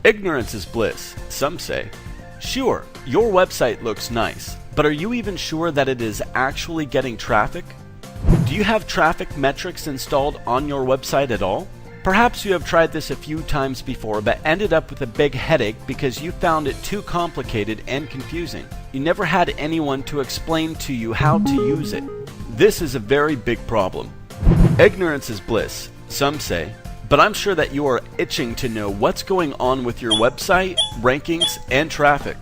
Ignorance is bliss, some say. Sure, your website looks nice, but are you even sure that it is actually getting traffic? Do you have traffic metrics installed on your website at all? Perhaps you have tried this a few times before but ended up with a big headache because you found it too complicated and confusing. You never had anyone to explain to you how to use it. This is a very big problem. Ignorance is bliss, some say, but I'm sure that you are itching to know what's going on with your website, rankings, and traffic.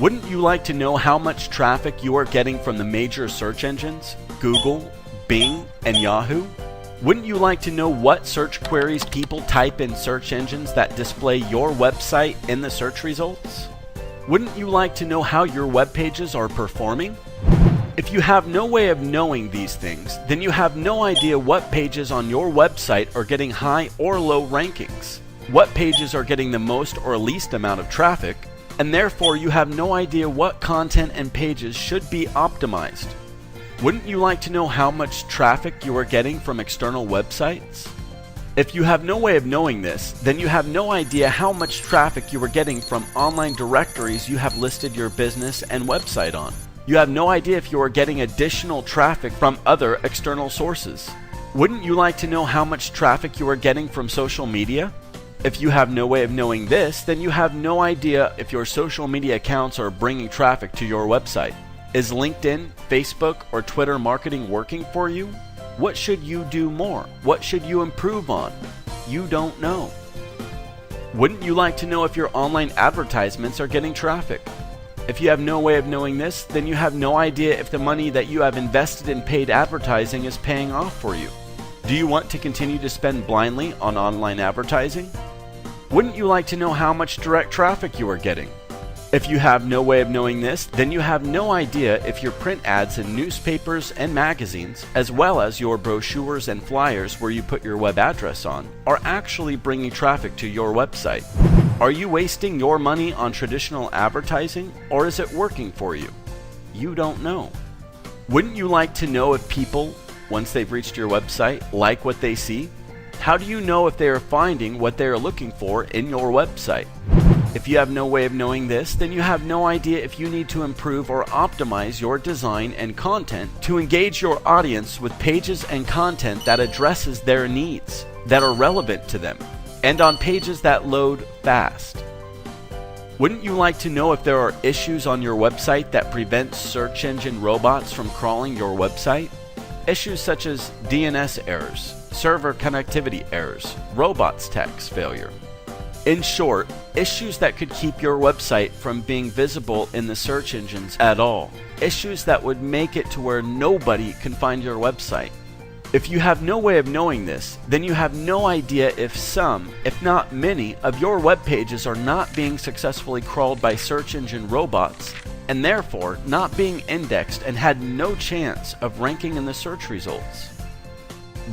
Wouldn't you like to know how much traffic you are getting from the major search engines, Google, Bing, and Yahoo? Wouldn't you like to know what search queries people type in search engines that display your website in the search results? Wouldn't you like to know how your web pages are performing? If you have no way of knowing these things, then you have no idea what pages on your website are getting high or low rankings, what pages are getting the most or least amount of traffic, and therefore you have no idea what content and pages should be optimized. Wouldn't you like to know how much traffic you are getting from external websites? If you have no way of knowing this, then you have no idea how much traffic you are getting from online directories you have listed your business and website on. You have no idea if you are getting additional traffic from other external sources. Wouldn't you like to know how much traffic you are getting from social media? If you have no way of knowing this, then you have no idea if your social media accounts are bringing traffic to your website. Is LinkedIn, Facebook, or Twitter marketing working for you? What should you do more? What should you improve on? You don't know. Wouldn't you like to know if your online advertisements are getting traffic? If you have no way of knowing this, then you have no idea if the money that you have invested in paid advertising is paying off for you. Do you want to continue to spend blindly on online advertising? Wouldn't you like to know how much direct traffic you are getting? If you have no way of knowing this, then you have no idea if your print ads in newspapers and magazines, as well as your brochures and flyers where you put your web address on, are actually bringing traffic to your website. Are you wasting your money on traditional advertising, or is it working for you? You don't know. Wouldn't you like to know if people, once they've reached your website, like what they see? How do you know if they are finding what they are looking for in your website? If you have no way of knowing this, then you have no idea if you need to improve or optimize your design and content to engage your audience with pages and content that addresses their needs, that are relevant to them, and on pages that load fast. Wouldn't you like to know if there are issues on your website that prevent search engine robots from crawling your website? Issues such as DNS errors, server connectivity errors, robots tax failure. In short, issues that could keep your website from being visible in the search engines at all. Issues that would make it to where nobody can find your website. If you have no way of knowing this, then you have no idea if some, if not many, of your web pages are not being successfully crawled by search engine robots, and therefore not being indexed and had no chance of ranking in the search results.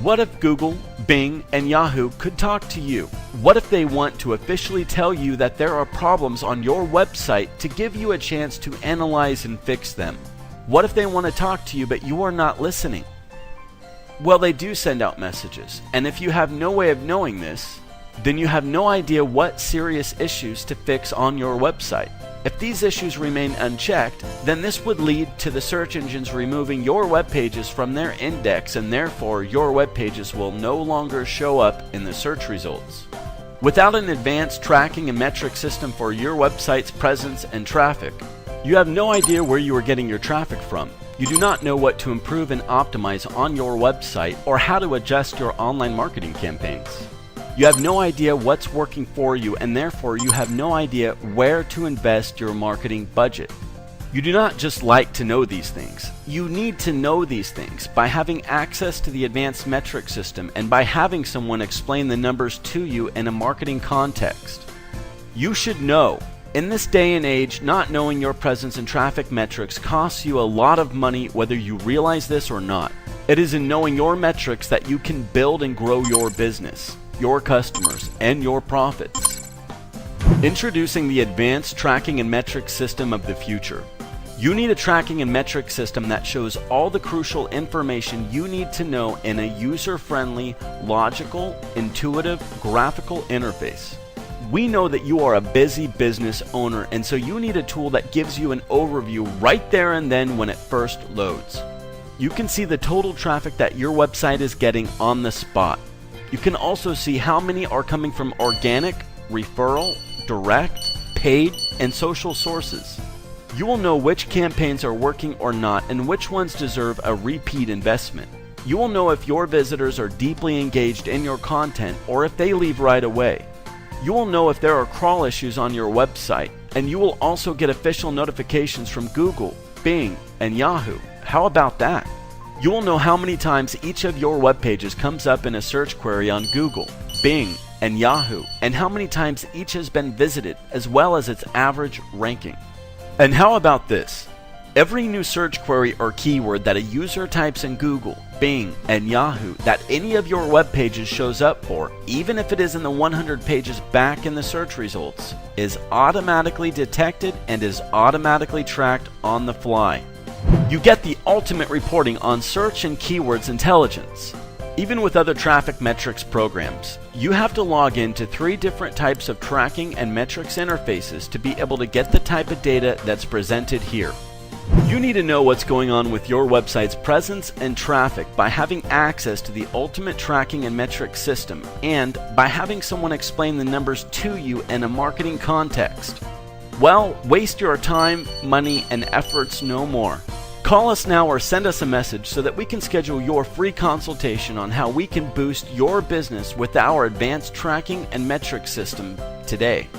What if Google, Bing, and Yahoo could talk to you? What if they want to officially tell you that there are problems on your website to give you a chance to analyze and fix them? What if they want to talk to you but you are not listening? Well, they do send out messages, and if you have no way of knowing this, then you have no idea what serious issues to fix on your website. If these issues remain unchecked, then this would lead to the search engines removing your web pages from their index, and therefore your web pages will no longer show up in the search results. Without an advanced tracking and metric system for your website's presence and traffic, you have no idea where you are getting your traffic from. You do not know what to improve and optimize on your website or how to adjust your online marketing campaigns. You have no idea what's working for you, and therefore you have no idea where to invest your marketing budget. You do not just like to know these things. You need to know these things by having access to the advanced metric system and by having someone explain the numbers to you in a marketing context. You should know. In this day and age, not knowing your presence and traffic metrics costs you a lot of money whether you realize this or not. It is in knowing your metrics that you can build and grow your business, your customers, and your profits. Introducing the advanced tracking and metric system of the future. You need a tracking and metric system that shows all the crucial information you need to know in a user-friendly, logical, intuitive, graphical interface. We know that you are a busy business owner, and so you need a tool that gives you an overview right there and then when it first loads. You can see the total traffic that your website is getting on the spot. You can also see how many are coming from organic, referral, direct, paid, and social sources. You will know which campaigns are working or not and which ones deserve a repeat investment. You will know if your visitors are deeply engaged in your content or if they leave right away. You will know if there are crawl issues on your website, and you will also get official notifications from Google, Bing, and Yahoo. How about that? You will know how many times each of your web pages comes up in a search query on Google, Bing, and Yahoo, and how many times each has been visited, as well as its average ranking. And how about this? Every new search query or keyword that a user types in Google, Bing, and Yahoo that any of your web pages shows up for, even if it is in the 100 pages back in the search results, is automatically detected and is automatically tracked on the fly. You get the ultimate reporting on search and keywords intelligence. Even with other traffic metrics programs, you have to log into 3 different types of tracking and metrics interfaces to be able to get the type of data that's presented here. You need to know what's going on with your website's presence and traffic by having access to the ultimate tracking and metrics system, and by having someone explain the numbers to you in a marketing context. Well, waste your time, money, and efforts no more. Call us now or send us a message so that we can schedule your free consultation on how we can boost your business with our advanced tracking and metrics system today.